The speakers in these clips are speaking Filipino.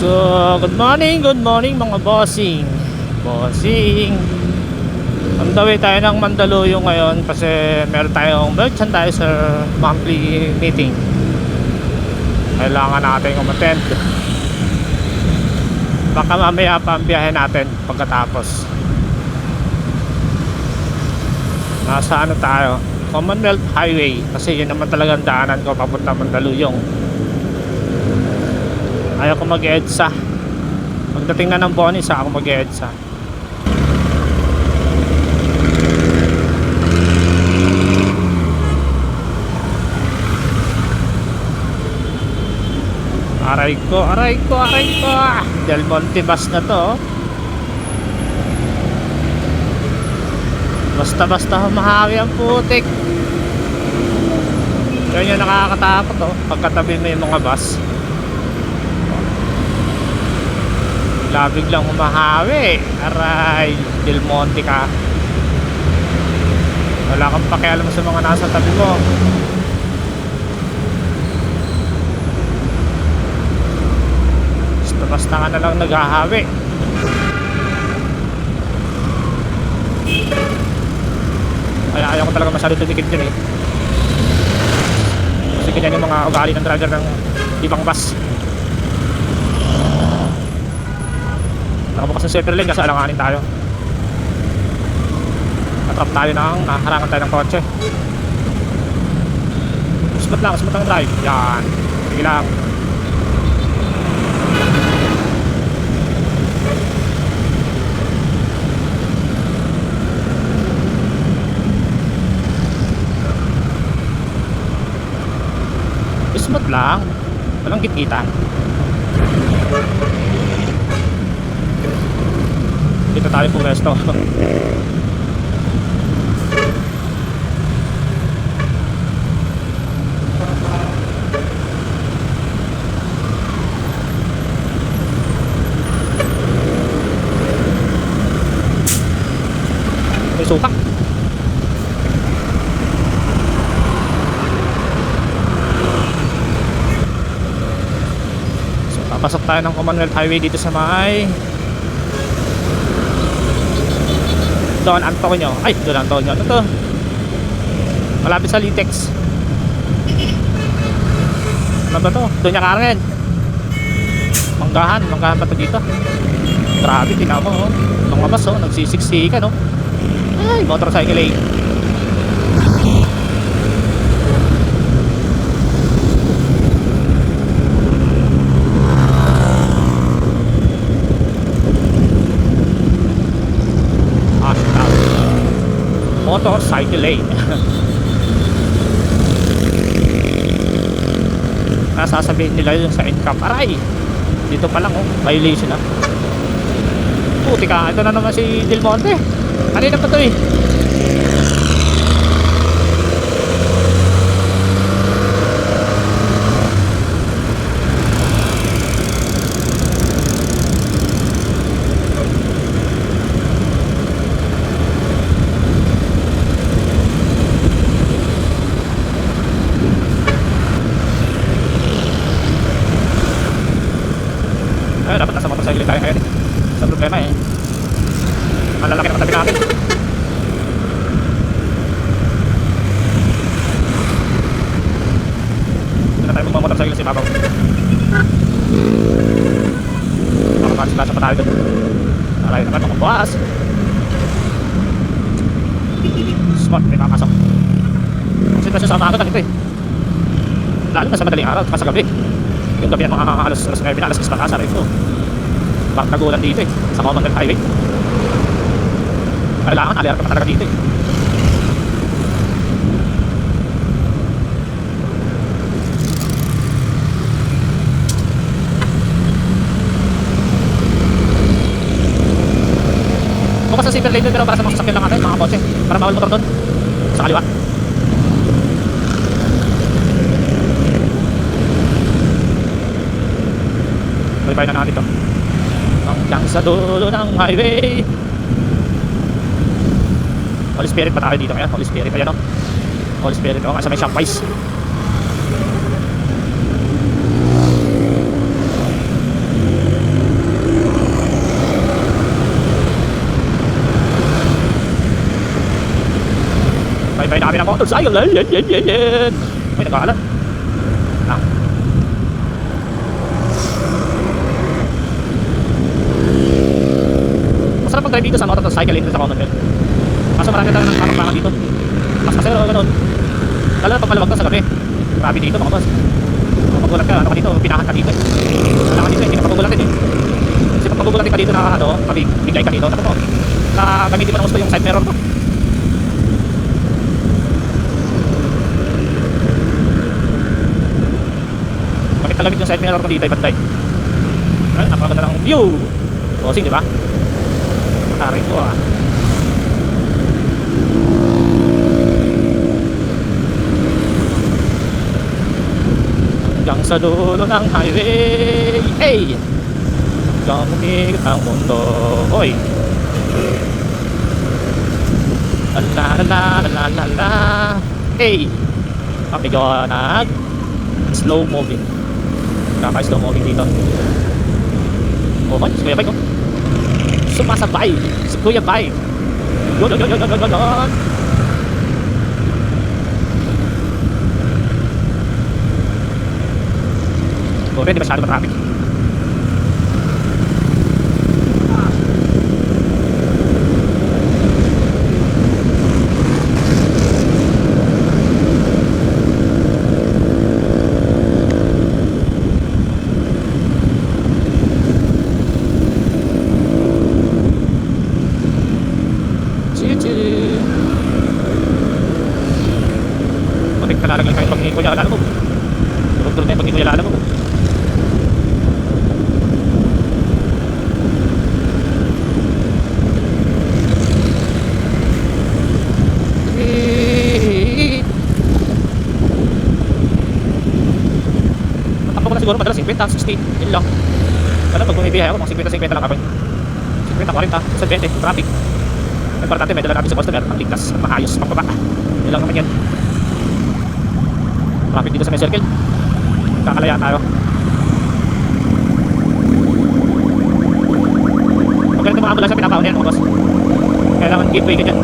So, good morning mga bossing. Bossing. On the way tayo ng Mandaluyong ngayon kasi meron tayong merchandiser monthly meeting. Kailangan natin umattend. Baka mamaya pa ang biyahe natin pagkatapos. Nasa ano tayo? Commonwealth Highway kasi yun naman talagang daanan ko papunta Mandaluyong. Ayaw ko mag-EDSA. Pagdating na ng Bonis ako mag-EDSA. Aray ko Del Monte bus na to. Basta humahawi ang putik. Yan yung nakakatakot pagkatabi mo yung mga bus. Labig lang humahawi. Aray, Del Monte ka. Wala kang pakialam sa mga nasa tabi mo. Basta ka na lang naghahawi. Ayaw ko talaga masyado tumikit dyan kasi ganyan yung mga ugali ng driver ng ibang bus. Nakabukas ng center lane kasi alanganin tayo. Natrap tayo ng harangan tayo ng kotse. Smooth lang drive. Yan, sige lang. Smooth lang, walang git-gitan. Dito tayo pumesto. May supak. Pasok tayo ng Commonwealth Highway dito sa may Don Antonio. Don Antonio. Ano to? Malapit sa Litex. Ano ba to? Doña Carmen. Manggahan pa to dito. Grabe, tingnan mo mga bus nagsisiksikan Ay, motorcycle lane. Motorcycle lane. Sasabihin nila yun sa income. Aray, dito pa lang violation puti ka. Ito na naman si Del Monte. Kanina pa to dapat nasa motorcycle tayo ngayon sa problema malalaki na katabi natin. Hindi na tayo magmamotorcycle si Babaw. Makakansila sa patay doon. Alay naman mga buwas. Smart, may makasok. Kasi kasi sa umaga ganito lalo na sa madaling araw at sa gabi. Yung gabi yan mga alas 9 na alas 10 pa saray ko. Bakit nagulan dito sa Commonwealth Highway. Kailangan alerta pa talaga dito bukas sa center lane doon pero para sa mga sasakyan lang natin mga kotse para bawal motor doon sa kaliwa. Bye na natin ito hanggang sa dulo ng highway. Holy Spirit pa tayo dito ngayon. Holy Spirit, ayan Holy Spirit, sa may Shopwise. motorcycle. Yan. May nag-aalat. Ah. Masarap mag-drive dito sa motorcycle dito sa Commonwealth. Kaso marami tayo ng kapag dito. Mas kasi ganun. Lalo na pag malawag ka sa gabi. Grabe dito mga boss. Kung magulat ka, ano ka dito, pinahan ka dito eh. Wala ka dito eh, hindi ka pagugulatin eh. Kasi pag pagugulatin ka dito na ano, bigay ka dito, tapos na gamitin mo ng gusto yung side mirror mo. Bakit nagamit yung side mirror mo dito, ibantay? Ay, napakaganda ng view. Bossing, di ba? Taray ko ah. Hanggang sa dulo ng highway. Hey! Hanggang umigit ang mundo. Hoy! La. Hey! Medyo slow moving. Slow moving dito. Oh, si Kuya Bike oh. Sumasabay si Kuya Bike. Yun. Hindi masyado traffic. Matik ka lalagay kayo pag hindi ko niya alala mo. Durog-durog na yung pag hindi ko niya alala mo. Siguro madalas 50, 60, yun lang. Kaya pag bumibihay ako, mga 50 lang kami. 50, 40, sa 20, traffic. Importante, may dala natin sa customer, ang ligtas, at maayos, pagbaba. Yun lang naman yan. Traffic dito sa may circle. Kakalayaan tayo. Pag ganito mga ambulansya, pinapaon yan mga boss. Kailangan gateway ka dyan.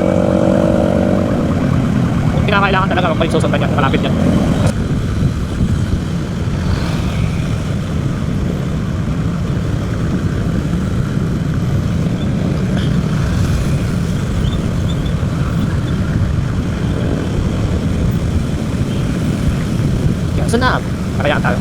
Kung kinakailangan talaga, huwag pa rin susundan yan, malapit yan. Sunab, kakayaan tayo.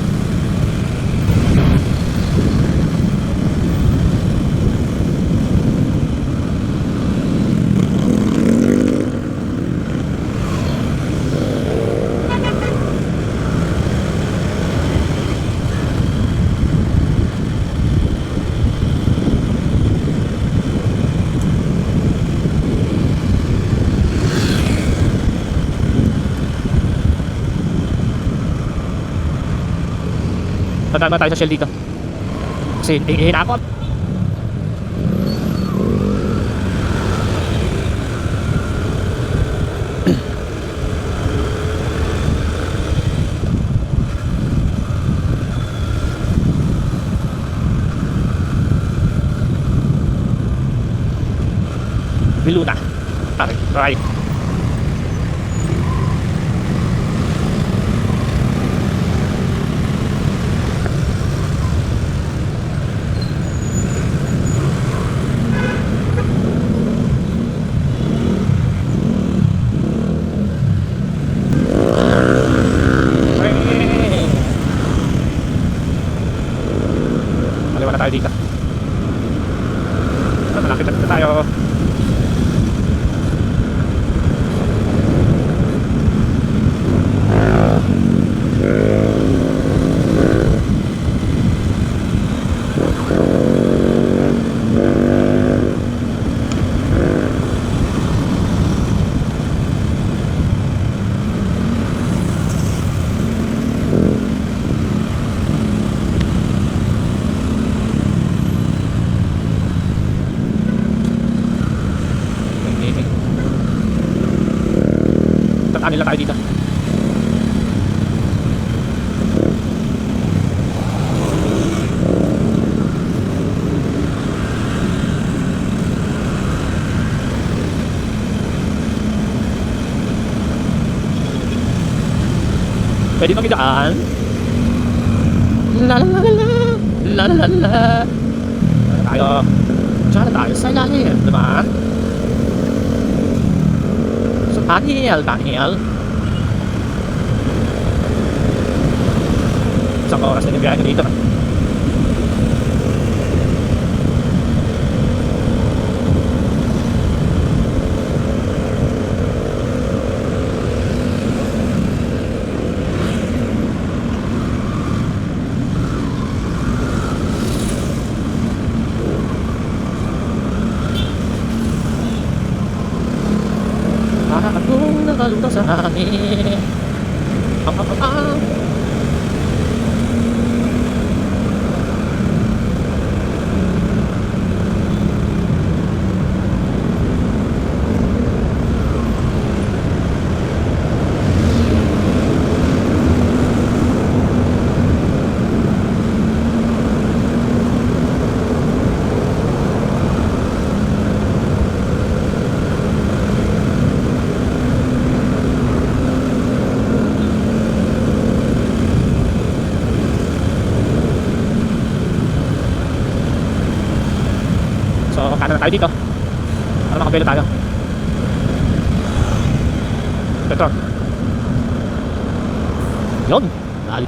Tandaan tayo sa Shell dito. Kasi hinakot. Biluna. Right. Tayo dito. Malapit na tayo. Nila tayo dito. Pwede magidaan. La la la la la. La la la la. Tayo. Diyan na tayo sa ilalim, diba? So, Daniel. Isang oras na yung biyahe dito. Akong nakalutang sa hangin. So, kanan na tayo dito. Para makapelo tayo. Petro. Yun. Dali din.